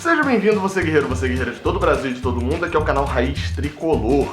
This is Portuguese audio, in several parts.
Seja bem-vindo, você guerreira de todo o Brasil e de todo mundo, aqui é o canal Raiz Tricolor.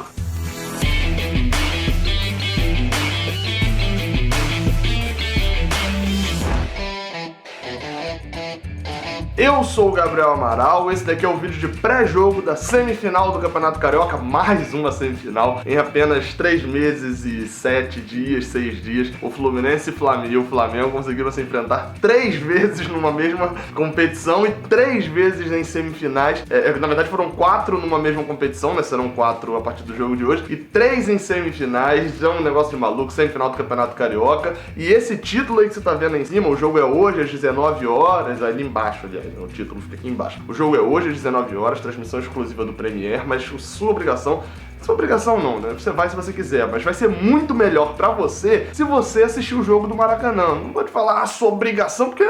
Eu sou o Gabriel Amaral, esse daqui é o vídeo de pré-jogo da semifinal do Campeonato Carioca, mais uma semifinal, em apenas 3 meses e 7 dias, 6 dias, o Fluminense e o Flamengo conseguiram se enfrentar 3 vezes numa mesma competição e 3 vezes em semifinais, na verdade foram 4 numa mesma competição, né, serão 4 a partir do jogo de hoje, e 3 em semifinais, é um negócio de maluco, semifinal do Campeonato Carioca, e esse título aí que você tá vendo aí em cima, o jogo é hoje às 19 horas, ali embaixo, aliás. O título fica aqui embaixo. O jogo é hoje às 19 horas, transmissão exclusiva do Premiere, mas sua obrigação não, né? Você vai se você quiser, mas vai ser muito melhor pra você se você assistir o jogo do Maracanã. Não vou te falar sua obrigação, porque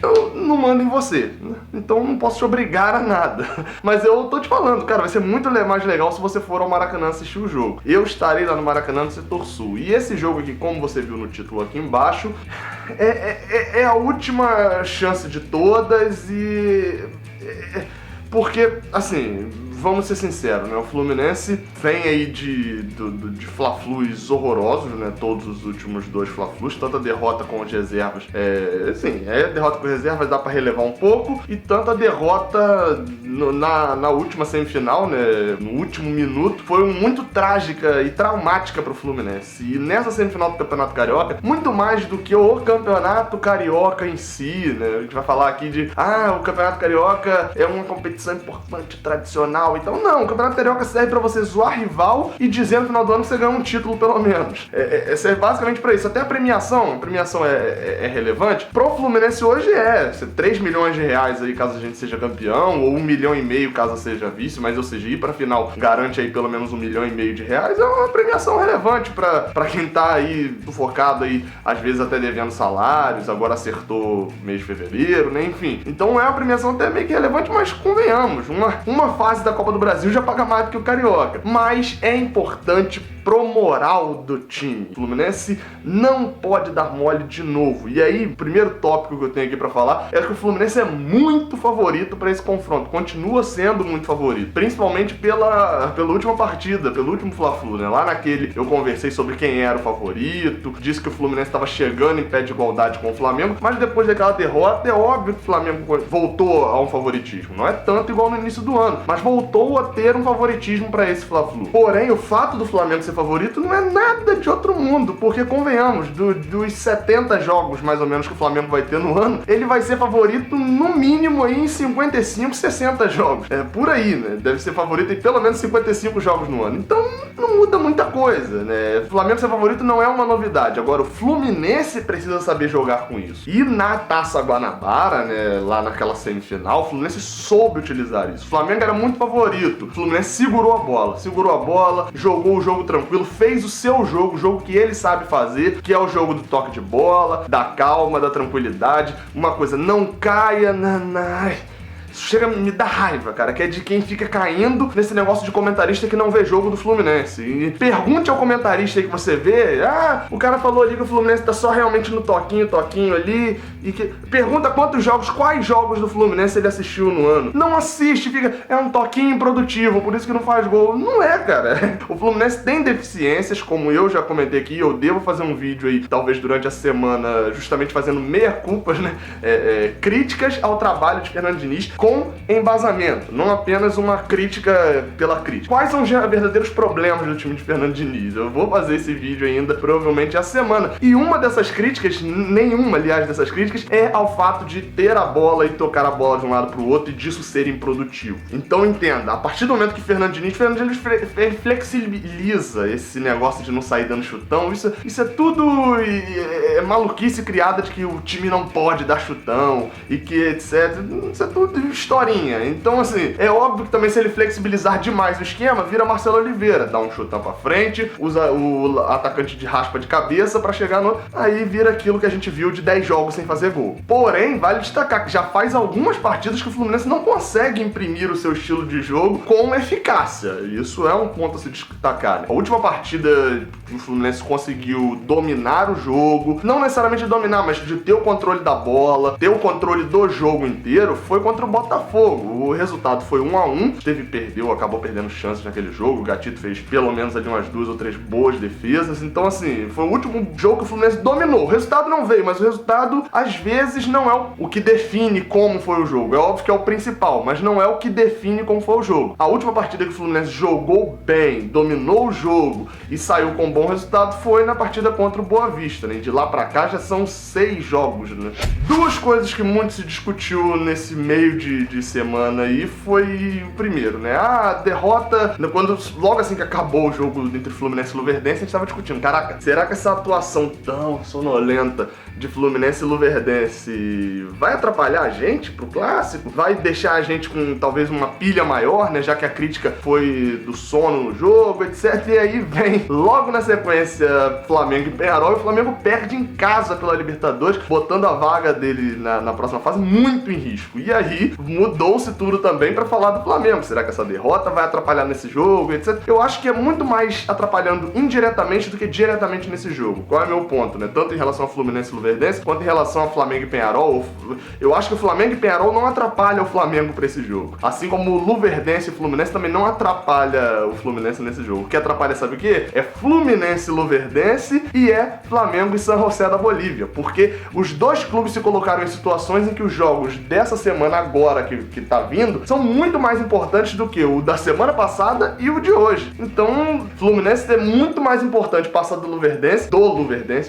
eu não mando em você, né? Então não posso te obrigar a nada. Mas eu tô te falando, cara, vai ser muito mais legal se você for ao Maracanã assistir o jogo. Eu estarei lá no Maracanã no Setor Sul. E esse jogo aqui, como você viu no título aqui embaixo, é a última chance de todas porque, assim, vamos ser sinceros, né? O Fluminense vem aí de Fla-Flus horrorosos, né? Todos os últimos 2 Fla-Flus, tanto a derrota com as reservas, a derrota com as reservas dá pra relevar um pouco, e tanto a derrota na última semifinal, né? No último minuto, foi muito trágica e traumática pro Fluminense. E nessa semifinal do Campeonato Carioca, muito mais do que o Campeonato Carioca em si, né? A gente vai falar aqui de, o Campeonato Carioca é uma competição importante, tradicional. Então não, o Campeonato Carioca serve pra você zoar rival e dizer no final do ano que você ganha um título pelo menos. Serve basicamente pra isso. Até a premiação é relevante. Pro Fluminense hoje ser 3 milhões de reais aí caso a gente seja campeão, ou 1,5 milhão caso seja vice, mas ou seja, ir pra final garante aí pelo menos 1,5 milhão de reais, é uma premiação relevante pra quem tá aí sufocado aí, às vezes até devendo salários, agora acertou mês de fevereiro, né, enfim. Então é uma premiação até meio que relevante, mas convenhamos, uma fase da Copa do Brasil já paga mais do que o Carioca. Mas é importante pro moral do time. O Fluminense não pode dar mole de novo. E aí, o primeiro tópico que eu tenho aqui pra falar é que o Fluminense é muito favorito pra esse confronto. Continua sendo muito favorito. Principalmente pela última partida, pelo último Fla-Flu, né? Lá naquele eu conversei sobre quem era o favorito, disse que o Fluminense estava chegando em pé de igualdade com o Flamengo, mas depois daquela derrota é óbvio que o Flamengo voltou a um favoritismo. Não é tanto igual no início do ano, mas voltou a ter um favoritismo pra esse Fla-Flu. Porém, o fato do Flamengo ser favorito não é nada de outro mundo, porque convenhamos, dos 70 jogos mais ou menos que o Flamengo vai ter no ano, ele vai ser favorito no mínimo aí em 55, 60 jogos. É por aí, né? Deve ser favorito em pelo menos 55 jogos no ano. Então não muda muita coisa, né? O Flamengo ser favorito não é uma novidade. Agora, o Fluminense precisa saber jogar com isso. E na Taça Guanabara, né, lá naquela semifinal, o Fluminense soube utilizar isso. O Flamengo era muito favorito. O Fluminense segurou a bola, jogou o jogo tranquilo, fez o seu jogo, o jogo que ele sabe fazer, que é o jogo do toque de bola, da calma, da tranquilidade. Uma coisa, não caia isso chega a me dar raiva, cara, que é de quem fica caindo nesse negócio de comentarista que não vê jogo do Fluminense. E pergunte ao comentarista aí que você vê, o cara falou ali que o Fluminense tá só realmente no toquinho ali, e que pergunta quais jogos do Fluminense ele assistiu no ano. Não assiste, é um toquinho improdutivo, por isso que não faz gol. Não é, cara. O Fluminense tem deficiências, como eu já comentei aqui, eu devo fazer um vídeo aí, talvez durante a semana, justamente fazendo meia-culpas, né, críticas ao trabalho de Fernando Diniz, com embasamento, não apenas uma crítica pela crítica. Quais são os verdadeiros problemas do time de Fernando Diniz? Eu vou fazer esse vídeo ainda, provavelmente, a semana. E uma dessas críticas, nenhuma, aliás, dessas críticas, é ao fato de ter a bola e tocar a bola de um lado pro outro e disso ser improdutivo. Então entenda, a partir do momento que Fernando Diniz flexibiliza esse negócio de não sair dando chutão, isso é tudo maluquice criada de que o time não pode dar chutão e que etc. Isso é tudo historinha. Então, assim, é óbvio que também se ele flexibilizar demais o esquema, vira Marcelo Oliveira, dá um chutão pra frente, usa o atacante de raspa de cabeça pra chegar no... Aí vira aquilo que a gente viu de 10 jogos sem fazer gol. Porém, vale destacar que já faz algumas partidas que o Fluminense não consegue imprimir o seu estilo de jogo com eficácia. Isso é um ponto a se destacar, né? A última partida que o Fluminense conseguiu dominar o jogo, não necessariamente dominar, mas de ter o controle da bola, ter o controle do jogo inteiro, foi contra o Botafogo. Botafogo. O resultado foi 1-1, acabou perdendo chances naquele jogo, o Gatito fez pelo menos ali umas 2 ou 3 boas defesas, então assim, foi o último jogo que o Fluminense dominou. O resultado não veio, mas o resultado às vezes não é o que define como foi o jogo. É óbvio que é o principal, mas não é o que define como foi o jogo. A última partida que o Fluminense jogou bem, dominou o jogo e saiu com um bom resultado foi na partida contra o Boa Vista, né? De lá pra cá já são 6 jogos, né? Duas coisas que muito se discutiu nesse meio de semana aí foi o primeiro, né? A derrota, logo assim que acabou o jogo entre Fluminense e Luverdense, a gente tava discutindo, caraca, será que essa atuação tão sonolenta de Fluminense e Luverdense vai atrapalhar a gente pro clássico? Vai deixar a gente com talvez uma pilha maior, né? Já que a crítica foi do sono no jogo, etc. E aí vem logo na sequência Flamengo e Peñarol, e o Flamengo perde em casa pela Libertadores, botando a vaga dele na próxima fase muito em risco. E aí mudou-se tudo também pra falar do Flamengo. Será que essa derrota vai atrapalhar nesse jogo, etc. Eu acho que é muito mais atrapalhando indiretamente do que diretamente nesse jogo. Qual é o meu ponto, né? Tanto em relação ao Fluminense e Luverdense, quanto em relação ao Flamengo e Peñarol. Eu acho que o Flamengo e Peñarol não atrapalham o Flamengo pra esse jogo. Assim como o Luverdense e o Fluminense também não atrapalha o Fluminense nesse jogo. O que atrapalha, sabe o quê? É Fluminense e Luverdense e é Flamengo e San José da Bolívia. Porque os dois clubes se colocaram em situações em que os jogos dessa semana agora que tá vindo são muito mais importantes do que o da semana passada e o de hoje. Então, Fluminense é muito mais importante passar do Luverdense,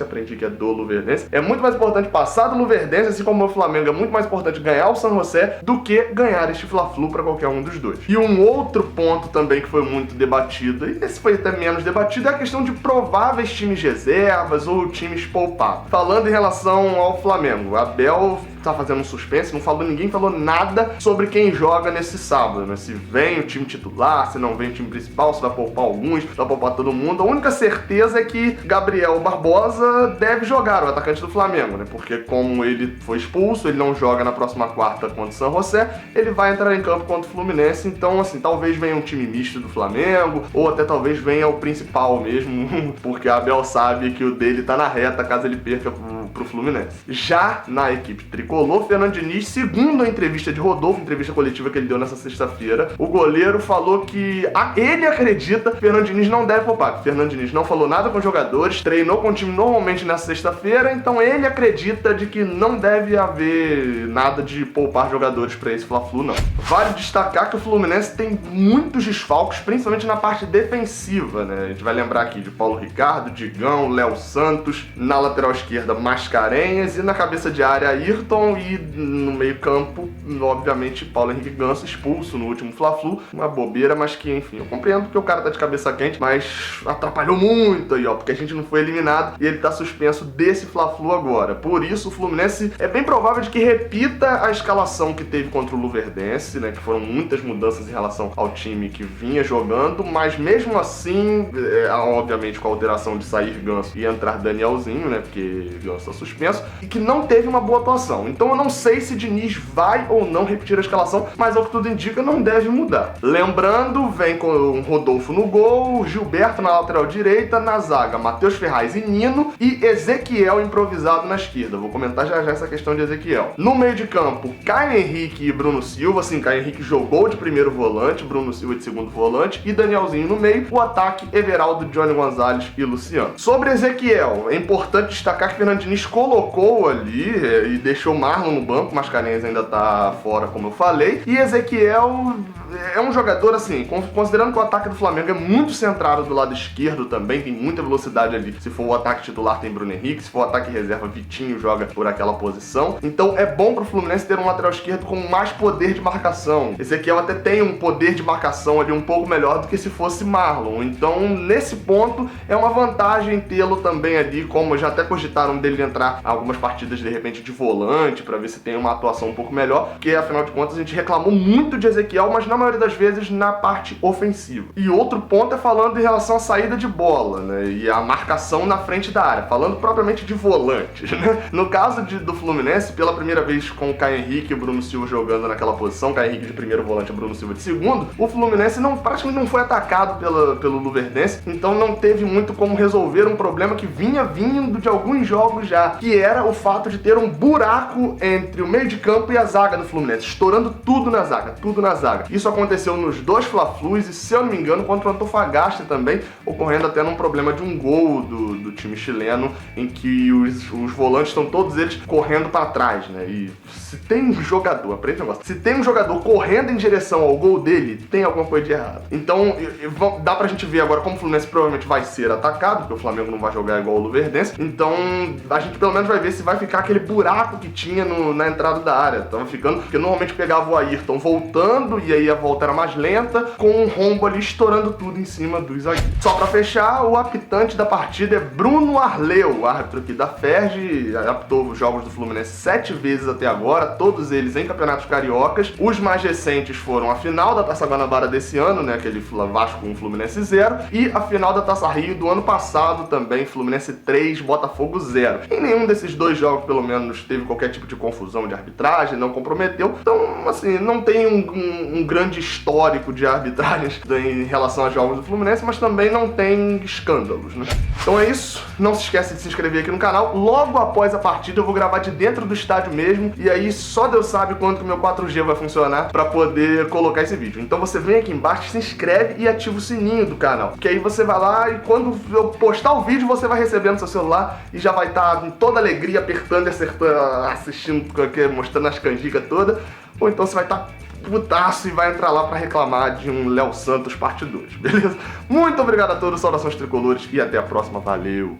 aprendi que é do Luverdense, é muito mais importante passar do Luverdense, assim como o Flamengo é muito mais importante ganhar o San José do que ganhar este Fla-Flu para qualquer um dos dois. E um outro ponto também que foi muito debatido, e esse foi até menos debatido, é a questão de prováveis times reservas ou times poupados. Falando em relação ao Flamengo, Abel tá fazendo um suspense, ninguém falou nada sobre quem joga nesse sábado, né? Se vem o time titular, se não vem o time principal, se vai poupar alguns, se vai poupar todo mundo. A única certeza é que Gabriel Barbosa deve jogar, o atacante do Flamengo, né? Porque como ele foi expulso, ele não joga na próxima quarta contra o San José, ele vai entrar em campo contra o Fluminense, então assim, talvez venha um time misto do Flamengo, ou até talvez venha o principal mesmo, porque a Abel sabe que o dele tá na reta caso ele perca pro Fluminense. Já na equipe tricolor, Fernando Diniz, segundo a entrevista de Rodolfo, entrevista coletiva que ele deu nessa sexta-feira, o goleiro falou que ele acredita que Fernando Diniz não deve poupar. Fernando Diniz não falou nada com os jogadores, treinou com o time normalmente nessa sexta-feira, então ele acredita de que não deve haver nada de poupar jogadores para esse Fla-Flu, não. Vale destacar que o Fluminense tem muitos desfalques, principalmente na parte defensiva, né? A gente vai lembrar aqui de Paulo Ricardo, Digão, Léo Santos, na lateral esquerda Mascarenhas e na cabeça de área Ayrton, e no meio campo, obviamente, Paulo Henrique Ganso expulso no último Fla-Flu, uma bobeira, mas que, enfim, eu compreendo que o cara tá de cabeça quente, mas atrapalhou muito aí, ó, porque a gente não foi eliminado e ele tá suspenso desse Fla-Flu agora. Por isso, o Fluminense é bem provável de que repita a escalação que teve contra o Luverdense, né, que foram muitas mudanças em relação ao time que vinha jogando, mas mesmo assim, obviamente com a alteração de sair Ganso e entrar Danielzinho, né, porque Ganso tá suspenso, e que não teve uma boa atuação. Então eu não sei se Diniz vai ou não repetir a escalação, mas ao que tudo indica, não deve mudar. Lembrando, vem com o Rodolfo no gol, Gilberto na lateral direita, na zaga, Matheus Ferraz e Nino, e Ezequiel improvisado na esquerda. Vou comentar já essa questão de Ezequiel. No meio de campo, Caio Henrique e Bruno Silva, assim, Caio Henrique jogou de primeiro volante, Bruno Silva de segundo volante, e Danielzinho no meio, o ataque, Everaldo, Johnny Gonzalez e Luciano. Sobre Ezequiel, é importante destacar que Fernando Diniz colocou ali e deixou Marlon no banco, Mascarenhas ainda tá fora, como eu falei, e Ezequiel é um jogador, assim, considerando que o ataque do Flamengo é muito centrado do lado esquerdo também, tem muita velocidade ali. Se for o ataque titular tem Bruno Henrique, se for o ataque reserva, Vitinho joga por aquela posição. Então é bom pro Fluminense ter um lateral esquerdo com mais poder de marcação. Ezequiel até tem um poder de marcação ali um pouco melhor do que se fosse Marlon. Então, nesse ponto, é uma vantagem tê-lo também ali, como já até cogitaram dele entrar algumas partidas de repente de volante, pra ver se tem uma atuação um pouco melhor, porque afinal de contas a gente reclamou muito de Ezequiel, mas na maioria das vezes na parte ofensiva. E outro ponto é falando em relação à saída de bola, né, e a marcação na frente da área, falando propriamente de volantes, né. No caso do Fluminense, pela primeira vez com o Caio Henrique e o Bruno Silva jogando naquela posição, Caio Henrique de primeiro volante e Bruno Silva de segundo, o Fluminense praticamente não foi atacado pelo Luverdense, então não teve muito como resolver um problema que vinha vindo de alguns jogos já, que era o fato de ter um buraco entre o meio de campo e a zaga do Fluminense, estourando tudo na zaga, tudo na zaga. Isso aconteceu nos dois Fla-Flus e, se eu não me engano, contra o Antofagasta também, ocorrendo até num problema de um gol do time chileno, em que os volantes estão todos eles correndo para trás, né? E se tem um jogador, aprende o negócio, se tem um jogador correndo em direção ao gol dele, tem alguma coisa de errado. Então, dá pra gente ver agora como o Fluminense provavelmente vai ser atacado, porque o Flamengo não vai jogar igual o Luverdense, então a gente pelo menos vai ver se vai ficar aquele buraco que tinha na entrada da área. Tava ficando, porque normalmente pegava o Ayrton voltando, e aí a volta era mais lenta, com um rombo ali estourando tudo em cima dos zagueiros. Só pra fechar, o apitante da partida é Bruno Arleu, árbitro aqui da FERJ, apitou os jogos do Fluminense 7 vezes até agora, todos eles em campeonatos cariocas. Os mais recentes foram a final da Taça Guanabara desse ano, né, aquele Vasco 1, Fluminense 0, e a final da Taça Rio do ano passado também, Fluminense 3, Botafogo 0. Em nenhum desses dois jogos, pelo menos, teve qualquer tipo de confusão de arbitragem, não comprometeu. Então, assim, não tem um grande histórico de arbitragens em relação aos jogos do Fluminense, mas também não tem escândalos, né? Então é isso. Não se esquece de se inscrever aqui no canal. Logo após a partida eu vou gravar de dentro do estádio mesmo, e aí só Deus sabe quando que o meu 4G vai funcionar pra poder colocar esse vídeo. Então você vem aqui embaixo, se inscreve e ativa o sininho do canal, que aí você vai lá e quando eu postar o vídeo você vai receber no seu celular e já vai estar com toda alegria apertando e acertando, assistindo, mostrando as canjicas todas, ou então você vai estar putaço e vai entrar lá pra reclamar de um Léo Santos parte 2, beleza? Muito obrigado a todos, saudações tricolores e até a próxima, valeu!